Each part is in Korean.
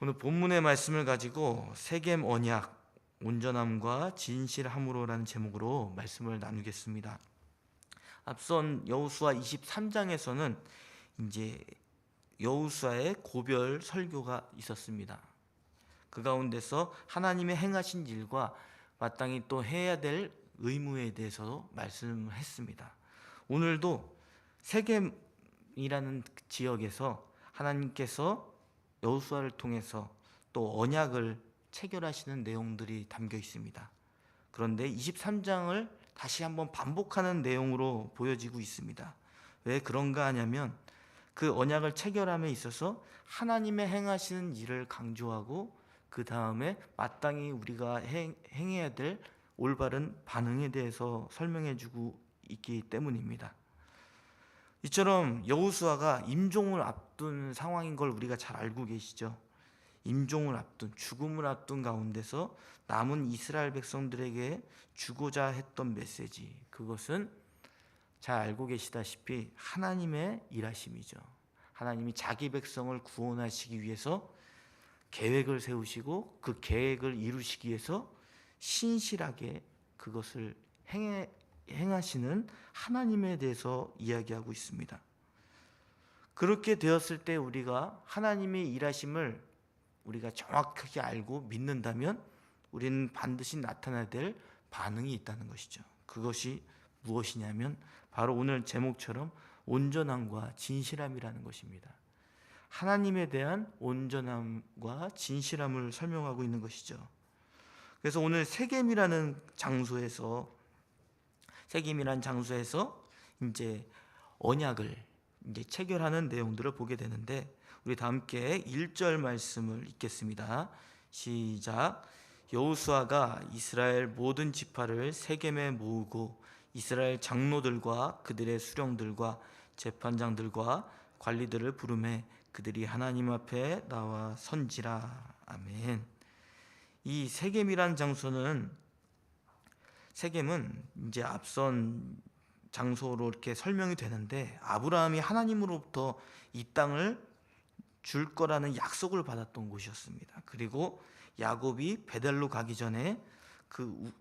오늘 본문의 말씀을 가지고 세겜 언약, 온전함과 진실함으로라는 제목으로 말씀을 나누겠습니다. 앞선 여호수아 23장에서는 이제 여호수아의 고별 설교가 있었습니다. 그 가운데서 하나님의 행하신 일과 마땅히 또 해야 될 의무에 대해서 말씀을 했습니다. 오늘도 세겜이라는 지역에서 하나님께서 여호수아를 통해서 또 언약을 체결하시는 내용들이 담겨 있습니다. 그런데 23장을 다시 한번 반복하는 내용으로 보여지고 있습니다. 왜 그런가 하냐면 그 언약을 체결함에 있어서 하나님의 행하시는 일을 강조하고 그 다음에 마땅히 우리가 행해야 될 올바른 반응에 대해서 설명해 주고 있기 때문입니다. 이처럼 여호수아가 임종을 앞둔 상황인 걸 우리가 잘 알고 계시죠. 임종을 앞둔, 죽음을 앞둔 가운데서 남은 이스라엘 백성들에게 주고자 했던 메시지, 그것은 잘 알고 계시다시피 하나님의 일하심이죠. 하나님이 자기 백성을 구원하시기 위해서 계획을 세우시고 그 계획을 이루시기 위해서 신실하게 그것을 행하시는 하나님에 대해서 이야기하고 있습니다. 그렇게 되었을 때 우리가 하나님의 일하심을 우리가 정확하게 알고 믿는다면 우리는 반드시 나타나야 될 반응이 있다는 것이죠. 그것이 무엇이냐면 바로 오늘 제목처럼 온전함과 진실함이라는 것입니다. 하나님에 대한 온전함과 진실함을 설명하고 있는 것이죠. 그래서 오늘 세겜이라는 장소에서 이제 언약을 이제 체결하는 내용들을 보게 되는데, 우리 다 함께 1절 말씀을 읽겠습니다. 시작. 여호수아가 이스라엘 모든 지파를 세겜에 모으고 이스라엘 장로들과 그들의 수령들과 재판장들과 관리들을 부르매 그들이 하나님 앞에 나와 선지라. 아멘. 이 세겜이란 세겜은 이제 앞선 장소로 이렇게 설명이 되는데, 아브라함이 하나님으로부터 이 땅을 줄 거라는 약속을 받았던 곳이었습니다. 그리고 야곱이 베델로 가기 전에 그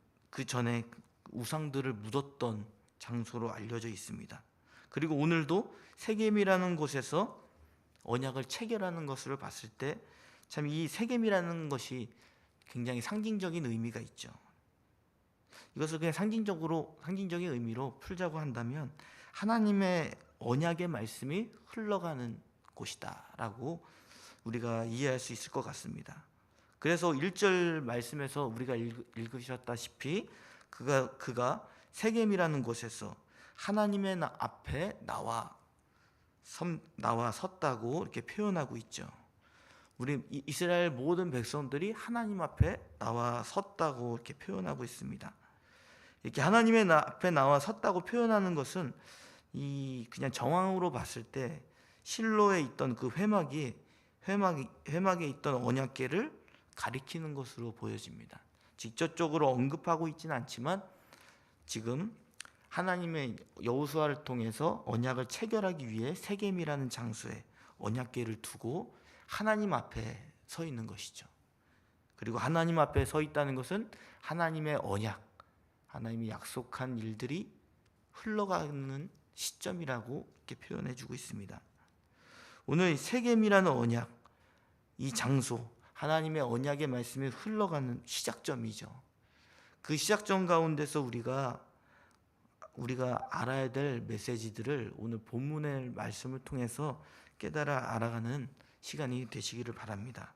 전에 우상들을 묻었던 장소로 알려져 있습니다. 그리고 오늘도 세겜이라는 곳에서 언약을 체결하는 것을 봤을 때 참 이 세겜이라는 것이 굉장히 상징적인 의미가 있죠. 이것을 그냥 상징적인 의미로 풀자고 한다면 하나님의 언약의 말씀이 흘러가는 곳이다라고 우리가 이해할 수 있을 것 같습니다. 그래서 1절 말씀에서 우리가 읽으셨다시피 그가 세겜이라는 곳에서 하나님의 앞에 나와 섰다고 이렇게 표현하고 있죠. 우리 이스라엘 모든 백성들이 하나님 앞에 나와 섰다고 이렇게 표현하고 있습니다. 이렇게 하나님의 앞에 나와 섰다고 표현하는 것은 그냥 정황으로 봤을 때 실로에 있던 그 회막에 있던 언약궤를 가리키는 것으로 보여집니다. 직접적으로 언급하고 있지는 않지만 지금 하나님의 여호수아를 통해서 언약을 체결하기 위해 세겜이라는 장소에 언약궤를 두고 하나님 앞에 서 있는 것이죠. 그리고 하나님 앞에 서 있다는 것은 하나님의 언약, 하나님이 약속한 일들이 흘러가는 시점이라고 이렇게 표현해 주고 있습니다. 오늘 세겜이라는 언약, 이 장소, 하나님의 언약의 말씀이 흘러가는 시작점이죠. 그 시작점 가운데서 우리가 알아야 될 메시지들을 오늘 본문의 말씀을 통해서 깨달아 알아가는 시간이 되시기를 바랍니다.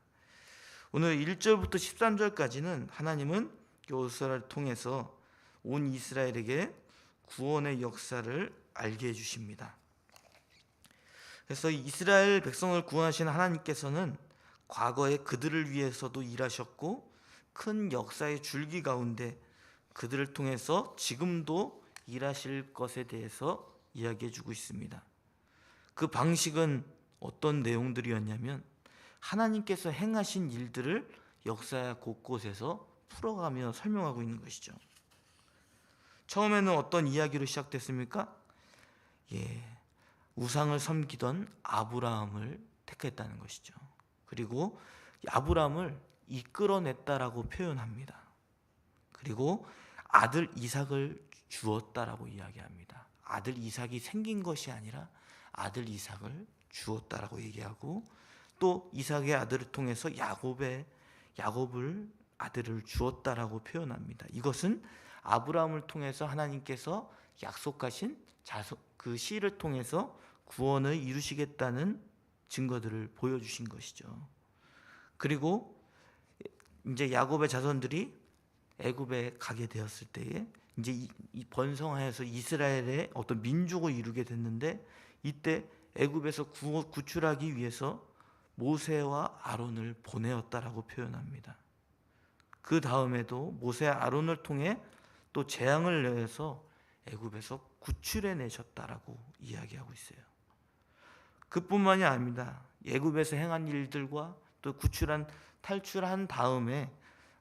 오늘 1절부터 13절까지는 하나님은 여호수아를 통해서 온 이스라엘에게 구원의 역사를 알게 해주십니다. 그래서 이스라엘 백성을 구원하신 하나님께서는 과거에 그들을 위해서도 일하셨고 큰 역사의 줄기 가운데 그들을 통해서 지금도 일하실 것에 대해서 이야기해 주고 있습니다. 그 방식은 어떤 내용들이었냐면 하나님께서 행하신 일들을 역사 곳곳에서 풀어가며 설명하고 있는 것이죠. 처음에는 어떤 이야기로 시작됐습니까? 우상을 섬기던 아브라함을 택했다는 것이죠. 그리고 아브라함을 이끌어냈다라고 표현합니다. 그리고 아들 이삭을 주었다라고 이야기합니다. 아들 이삭이 생긴 것이 아니라 아들 이삭을 주었다라고 얘기하고, 또 이삭의 아들을 통해서 야곱을 아들을 주었다라고 표현합니다. 이것은 아브라함을 통해서 하나님께서 약속하신 그 씨를 통해서 구원을 이루시겠다는 증거들을 보여주신 것이죠. 그리고 이제 야곱의 자손들이 애굽에 가게 되었을 때에 이제 이 번성하여서 이스라엘의 어떤 민족을 이루게 됐는데, 이때 애굽에서 구출하기 위해서 모세와 아론을 보내었다라고 표현합니다. 그 다음에도 모세와 아론을 통해 또 재앙을 내서 애굽에서 구출해 내셨다라고 이야기하고 있어요. 그뿐만이 아닙니다. 애굽에서 행한 일들과 또 탈출한 다음에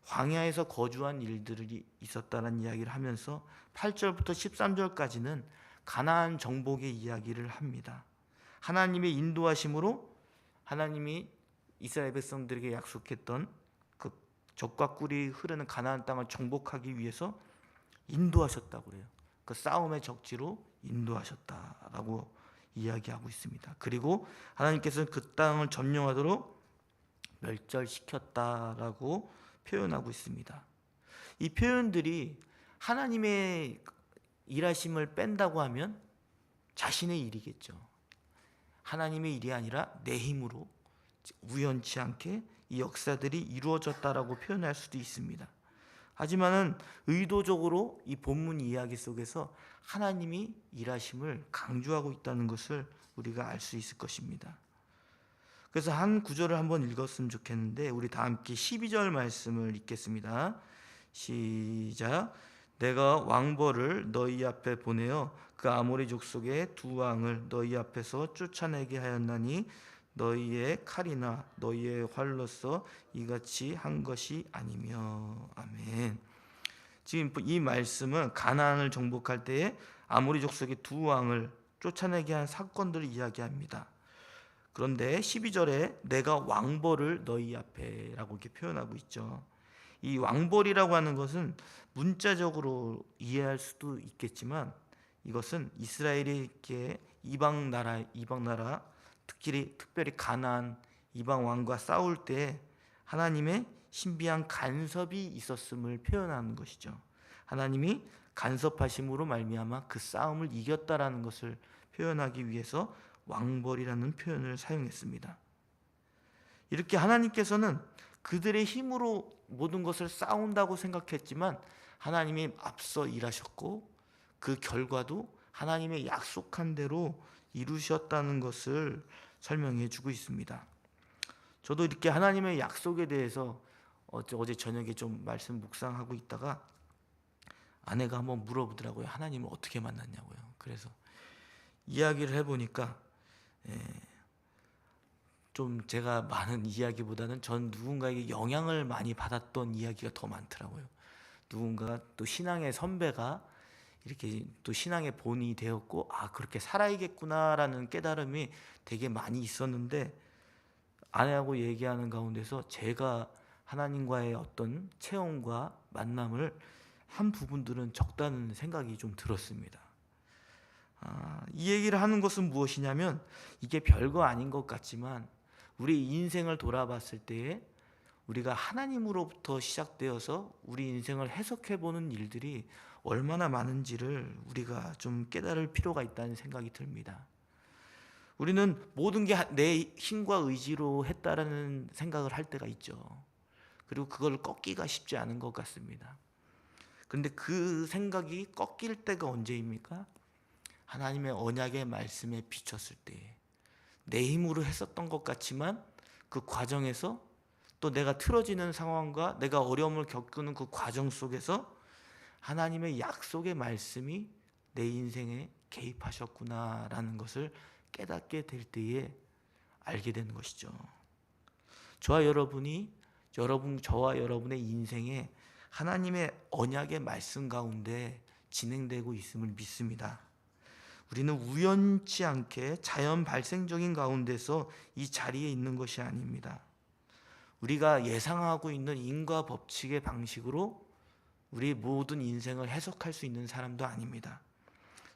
광야에서 거주한 일들이 있었다는 이야기를 하면서 8절부터 13절까지는 가나안 정복의 이야기를 합니다. 하나님의 인도하심으로 하나님이 이스라엘 백성들에게 약속했던 그 젖과 꿀이 흐르는 가나안 땅을 정복하기 위해서 인도하셨다고 그래요. 그 싸움의 적지로 인도하셨다라고 이야기하고 있습니다. 그리고 하나님께서는 그 땅을 점령하도록 멸절시켰다라고 표현하고 있습니다. 이 표현들이 하나님의 일하심을 뺀다고 하면 자신의 일이겠죠. 하나님의 일이 아니라 내 힘으로 우연치 않게 이 역사들이 이루어졌다라고 표현할 수도 있습니다. 하지만은 의도적으로 이 본문 이야기 속에서 하나님이 일하심을 강조하고 있다는 것을 우리가 알 수 있을 것입니다. 그래서 한 구절을 한번 읽었으면 좋겠는데, 우리 다 함께 12절 말씀을 읽겠습니다. 시작. 내가 왕벌을 너희 앞에 보내어 그 아모리 족속의 두 왕을 너희 앞에서 쫓아내게 하였나니 너희의 칼이나 너희의 활로서 이같이 한 것이 아니며. 아멘. 지금 이 말씀은 가나안을 정복할 때에 아모리 족속의 두 왕을 쫓아내게 한 사건들을 이야기합니다. 그런데 12절에 내가 왕벌을 너희 앞에 라고 이렇게 표현하고 있죠. 이 왕벌이라고 하는 것은 문자적으로 이해할 수도 있겠지만, 이것은 이스라엘에게 이방 나라 특별히 가나안 이방 왕과 싸울 때 하나님의 신비한 간섭이 있었음을 표현하는 것이죠. 하나님이 간섭하심으로 말미암아 그 싸움을 이겼다라는 것을 표현하기 위해서 왕벌이라는 표현을 사용했습니다. 이렇게 하나님께서는 그들의 힘으로 모든 것을 싸운다고 생각했지만 하나님이 앞서 일하셨고 그 결과도 하나님의 약속한 대로 이루셨다는 것을 설명해 주고 있습니다. 저도 이렇게 하나님의 약속에 대해서 어제 저녁에 좀 말씀 묵상하고 있다가 아내가 한번 물어보더라고요. 하나님을 어떻게 만났냐고요. 그래서 이야기를 해보니까 좀 제가 많은 이야기보다는 전 누군가에게 영향을 많이 받았던 이야기가 더 많더라고요. 누군가 또 신앙의 선배가 이렇게 또 신앙의 본이 되었고, 그렇게 살아야겠구나라는 깨달음이 되게 많이 있었는데, 아내하고 얘기하는 가운데서 제가 하나님과의 어떤 체험과 만남을 한 부분들은 적다는 생각이 좀 들었습니다. 이 얘기를 하는 것은 무엇이냐면, 이게 별거 아닌 것 같지만 우리 인생을 돌아봤을 때에 우리가 하나님으로부터 시작되어서 우리 인생을 해석해보는 일들이 얼마나 많은지를 우리가 좀 깨달을 필요가 있다는 생각이 듭니다. 우리는 모든 게 내 힘과 의지로 했다라는 생각을 할 때가 있죠. 그리고 그걸 꺾기가 쉽지 않은 것 같습니다. 그런데 그 생각이 꺾일 때가 언제입니까? 하나님의 언약의 말씀에 비쳤을 때, 내 힘으로 했었던 것 같지만 그 과정에서 또 내가 틀어지는 상황과 내가 어려움을 겪는 그 과정 속에서 하나님의 약속의 말씀이 내 인생에 개입하셨구나라는 것을 깨닫게 될 때에 알게 되는 것이죠. 저와 여러분의 인생에 하나님의 언약의 말씀 가운데 진행되고 있음을 믿습니다. 우리는 우연치 않게 자연 발생적인 가운데서 이 자리에 있는 것이 아닙니다. 우리가 예상하고 있는 인과 법칙의 방식으로 우리 모든 인생을 해석할 수 있는 사람도 아닙니다.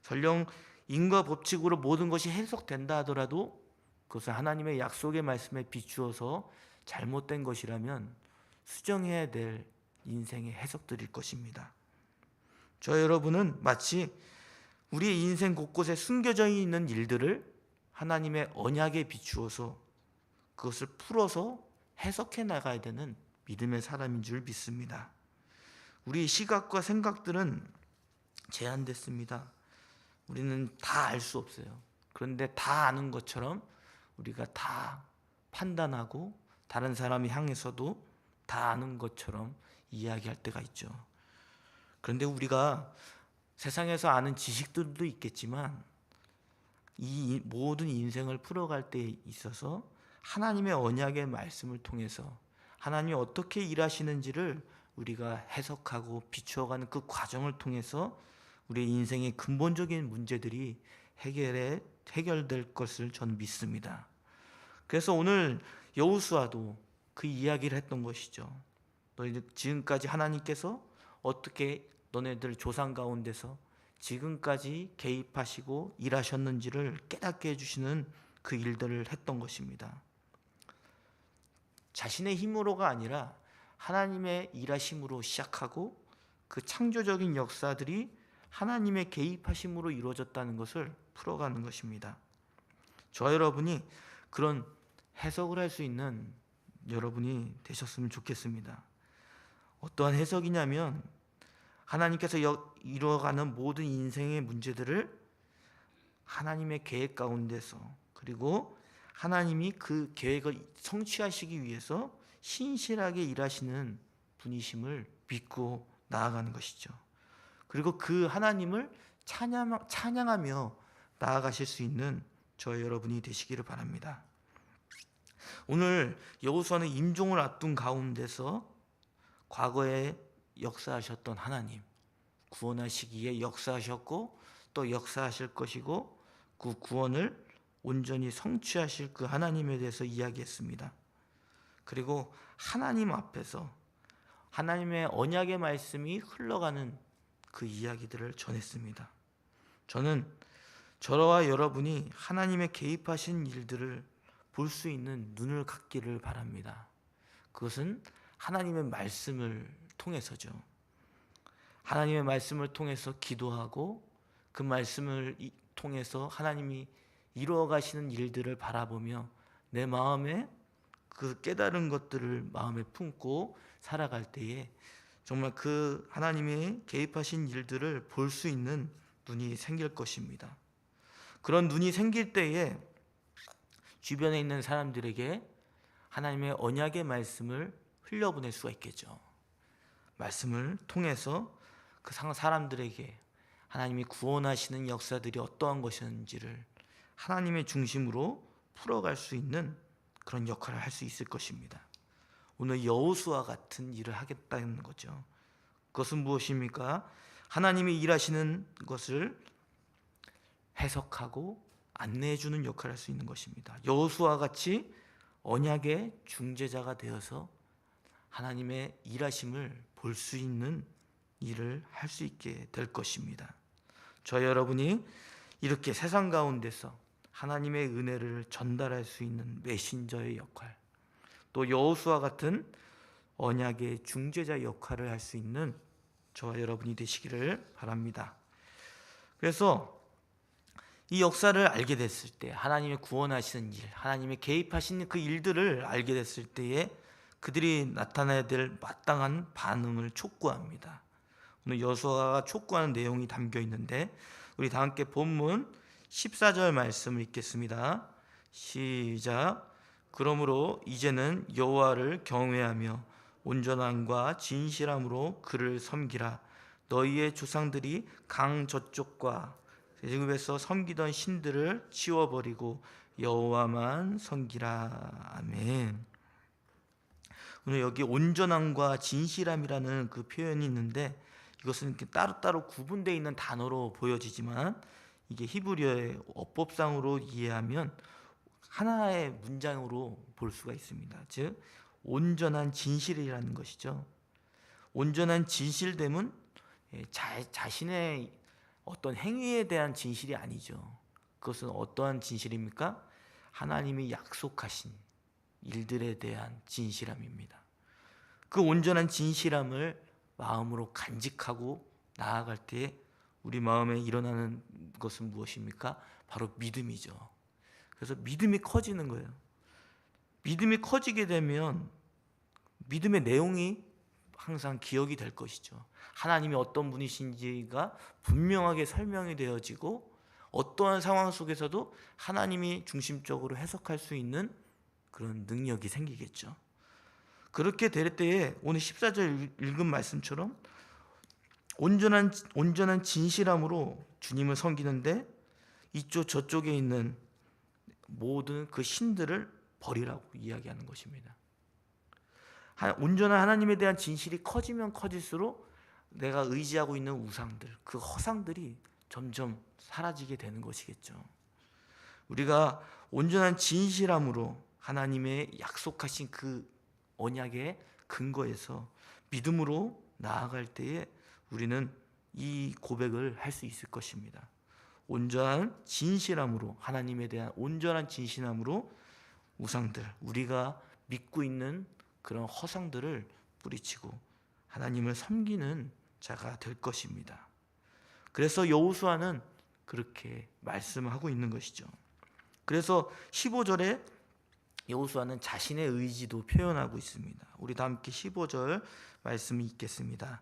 설령 인과 법칙으로 모든 것이 해석된다 하더라도 그것을 하나님의 약속의 말씀에 비추어서 잘못된 것이라면 수정해야 될 인생의 해석들일 것입니다. 저 여러분은 마치 우리의 인생 곳곳에 숨겨져 있는 일들을 하나님의 언약에 비추어서 그것을 풀어서 해석해 나가야 되는 믿음의 사람인 줄 믿습니다. 우리의 시각과 생각들은 제한됐습니다. 우리는 다 알 수 없어요. 그런데 다 아는 것처럼 우리가 다 판단하고 다른 사람이 향해서도 다 아는 것처럼 이야기할 때가 있죠. 그런데 우리가 세상에서 아는 지식들도 있겠지만 이 모든 인생을 풀어갈 때 있어서 하나님의 언약의 말씀을 통해서 하나님이 어떻게 일하시는지를 우리가 해석하고 비추어가는 그 과정을 통해서 우리의 인생의 근본적인 문제들이 해결될 것을 저는 믿습니다. 그래서 오늘 여호수아도 그 이야기를 했던 것이죠. 너희들 지금까지 하나님께서 어떻게 너네들 조상 가운데서 지금까지 개입하시고 일하셨는지를 깨닫게 해주시는 그 일들을 했던 것입니다. 자신의 힘으로가 아니라 하나님의 일하심으로 시작하고 그 창조적인 역사들이 하나님의 개입하심으로 이루어졌다는 것을 풀어가는 것입니다. 저 여러분이 그런 해석을 할 수 있는 여러분이 되셨으면 좋겠습니다. 어떠한 해석이냐면 하나님께서 이루어가는 모든 인생의 문제들을 하나님의 계획 가운데서 그리고 하나님이 그 계획을 성취하시기 위해서 신실하게 일하시는 분이심을 믿고 나아가는 것이죠. 그리고 그 하나님을 찬양하며 나아가실 수 있는 저희 여러분이 되시기를 바랍니다. 오늘 여호수아는 임종을 앞둔 가운데서 과거에 역사하셨던 하나님, 구원하시기에 역사하셨고 또 역사하실 것이고 그 구원을 온전히 성취하실 그 하나님에 대해서 이야기했습니다. 그리고 하나님 앞에서 하나님의 언약의 말씀이 흘러가는 그 이야기들을 전했습니다. 저는 저와 여러분이 하나님의 개입하신 일들을 볼 수 있는 눈을 갖기를 바랍니다. 그것은 하나님의 말씀을 통해서죠. 하나님의 말씀을 통해서 기도하고 그 말씀을 통해서 하나님이 이루어 가시는 일들을 바라보며 내 마음에 그 깨달은 것들을 마음에 품고 살아갈 때에 정말 그 하나님의 개입하신 일들을 볼 수 있는 눈이 생길 것입니다. 그런 눈이 생길 때에 주변에 있는 사람들에게 하나님의 언약의 말씀을 흘려보낼 수가 있겠죠. 말씀을 통해서 그 사람들에게 하나님이 구원하시는 역사들이 어떠한 것인지를 하나님의 중심으로 풀어갈 수 있는 그런 역할을 할 수 있을 것입니다. 오늘 여호수아 같은 일을 하겠다는 거죠. 그것은 무엇입니까? 하나님이 일하시는 것을 해석하고 안내해 주는 역할을 할 수 있는 것입니다. 여호수아 같이 언약의 중재자가 되어서 하나님의 일하심을 볼 수 있는 일을 할 수 있게 될 것입니다. 저 여러분이 이렇게 세상 가운데서 하나님의 은혜를 전달할 수 있는 메신저의 역할, 또 여호수아 같은 언약의 중재자 역할을 할 수 있는 저와 여러분이 되시기를 바랍니다. 그래서 이 역사를 알게 됐을 때, 하나님의 구원하시는 일, 하나님의 개입하시는 그 일들을 알게 됐을 때에 그들이 나타나야 될 마땅한 반응을 촉구합니다. 오늘 여호수아가 촉구하는 내용이 담겨 있는데 우리 다 함께 본문 14절 말씀을 읽겠습니다. 시작. 그러므로 이제는 여호와를 경외하며 온전함과 진실함으로 그를 섬기라. 너희의 조상들이 강 저쪽과 애굽에서 섬기던 신들을 치워버리고 여호와만 섬기라. 아멘. 오늘 여기 온전함과 진실함이라는 그 표현이 있는데 이것은 이렇게 따로따로 구분되어 있는 단어로 보여지지만 이게 히브리어의 어법상으로 이해하면 하나의 문장으로 볼 수가 있습니다. 즉 온전한 진실이라는 것이죠. 온전한 진실됨은 자신의 어떤 행위에 대한 진실이 아니죠. 그것은 어떠한 진실입니까? 하나님이 약속하신 일들에 대한 진실함입니다. 그 온전한 진실함을 마음으로 간직하고 나아갈 때에 우리 마음에 일어나는 것은 무엇입니까? 바로 믿음이죠. 그래서 믿음이 커지는 거예요. 믿음이 커지게 되면 믿음의 내용이 항상 기억이 될 것이죠. 하나님이 어떤 분이신지가 분명하게 설명이 되어지고 어떠한 상황 속에서도 하나님이 중심적으로 해석할 수 있는 그런 능력이 생기겠죠. 그렇게 될 때에 오늘 14절 읽은 말씀처럼 온전한 진실함으로 주님을 섬기는데 이쪽 저쪽에 있는 모든 그 신들을 버리라고 이야기하는 것입니다. 온전한 하나님에 대한 진실이 커지면 커질수록 내가 의지하고 있는 우상들, 그 허상들이 점점 사라지게 되는 것이겠죠. 우리가 온전한 진실함으로 하나님의 약속하신 그 언약의 근거에서 믿음으로 나아갈 때에 우리는 이 고백을 할 수 있을 것입니다. 온전한 진실함으로, 하나님에 대한 온전한 진실함으로 우상들, 우리가 믿고 있는 그런 허상들을 뿌리치고 하나님을 섬기는 자가 될 것입니다. 그래서 여호수아는 그렇게 말씀하고 있는 것이죠. 그래서 15절에 여호수아는 자신의 의지도 표현하고 있습니다. 우리 다 함께 15절 말씀이 있겠습니다.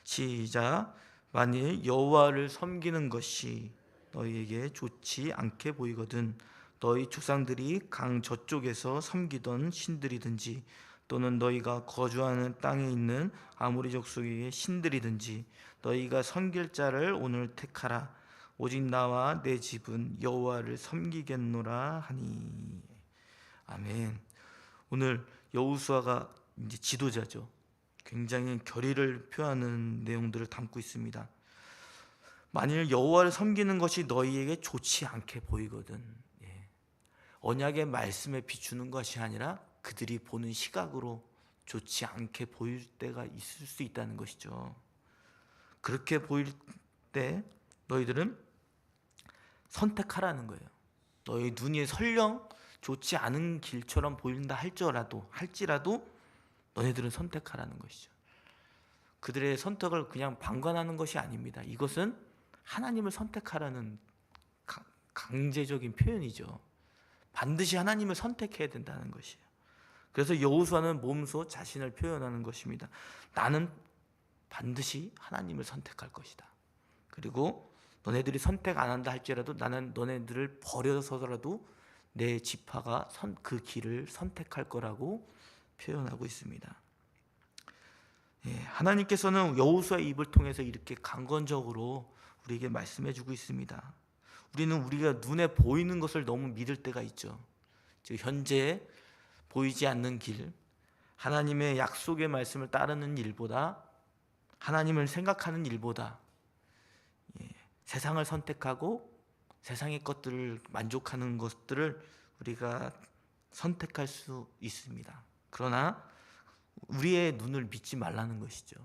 시작. 만일 여호와를 섬기는 것이 너희에게 좋지 않게 보이거든 너희 조상들이 강 저쪽에서 섬기던 신들이든지 또는 너희가 거주하는 땅에 있는 아모리 족속의 신들이든지 너희가 섬길 자를 오늘 택하라. 오직 나와 내 집은 여호와를 섬기겠노라 하니. 아멘. 오늘 여호수아가 이제 지도자죠. 굉장히 결의를 표하는 내용들을 담고 있습니다. 만일 여호와를 섬기는 것이 너희에게 좋지 않게 보이거든, 언약의 말씀에 비추는 것이 아니라 그들이 보는 시각으로 좋지 않게 보일 때가 있을 수 있다는 것이죠. 그렇게 보일 때 너희들은 선택하라는 거예요. 너희 눈이 설령 좋지 않은 길처럼 보인다 할지라도 너희들은 선택하라는 것이죠. 그들의 선택을 그냥 방관하는 것이 아닙니다. 이것은 하나님을 선택하라는 강제적인 표현이죠. 반드시 하나님을 선택해야 된다는 것이에요. 그래서 여호수아는 몸소 자신을 표현하는 것입니다. 나는 반드시 하나님을 선택할 것이다. 그리고 너네들이 선택 안 한다 할지라도 나는 너네들을 버려서라도 내 지파가 그 길을 선택할 거라고 표현하고 있습니다. 하나님께서는 여호수아의 입을 통해서 이렇게 강건적으로 우리에게 말씀해주고 있습니다. 우리는 우리가 눈에 보이는 것을 너무 믿을 때가 있죠. 즉 현재 보이지 않는 길, 하나님의 약속의 말씀을 따르는 일보다, 하나님을 생각하는 일보다 세상을 선택하고 세상의 것들을 만족하는 것들을 우리가 선택할 수 있습니다. 그러나 우리의 눈을 믿지 말라는 것이죠.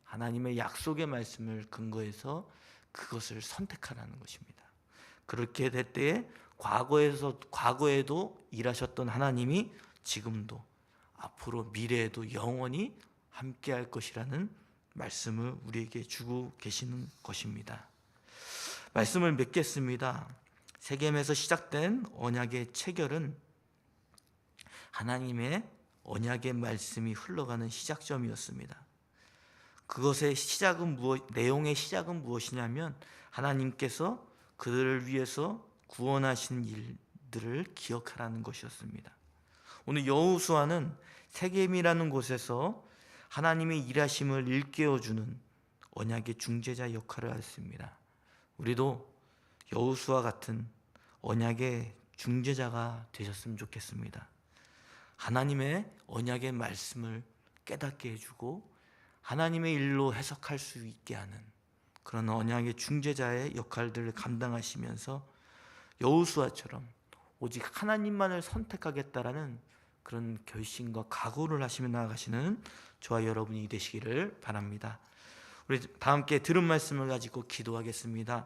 하나님의 약속의 말씀을 근거해서 그것을 선택하라는 것입니다. 그렇게 될 때에 과거에도 일하셨던 하나님이 지금도 앞으로 미래에도 영원히 함께할 것이라는 말씀을 우리에게 주고 계시는 것입니다. 말씀을 맺겠습니다. 세겜에서 시작된 언약의 체결은 하나님의 언약의 말씀이 흘러가는 시작점이었습니다. 그것의 내용의 시작은 무엇이냐면 하나님께서 그들을 위해서 구원하신 일들을 기억하라는 것이었습니다. 오늘 여호수아는 세겜이라는 곳에서 하나님의 일하심을 일깨워주는 언약의 중재자 역할을 했습니다. 우리도 여호수아 같은 언약의 중재자가 되셨으면 좋겠습니다. 하나님의 언약의 말씀을 깨닫게 해주고 하나님의 일로 해석할 수 있게 하는 그런 언약의 중재자의 역할들을 감당하시면서 여호수아처럼 오직 하나님만을 선택하겠다라는 그런 결심과 각오를 하시며 나아가시는 저와 여러분이 되시기를 바랍니다. 우리 다 함께 들은 말씀을 가지고 기도하겠습니다.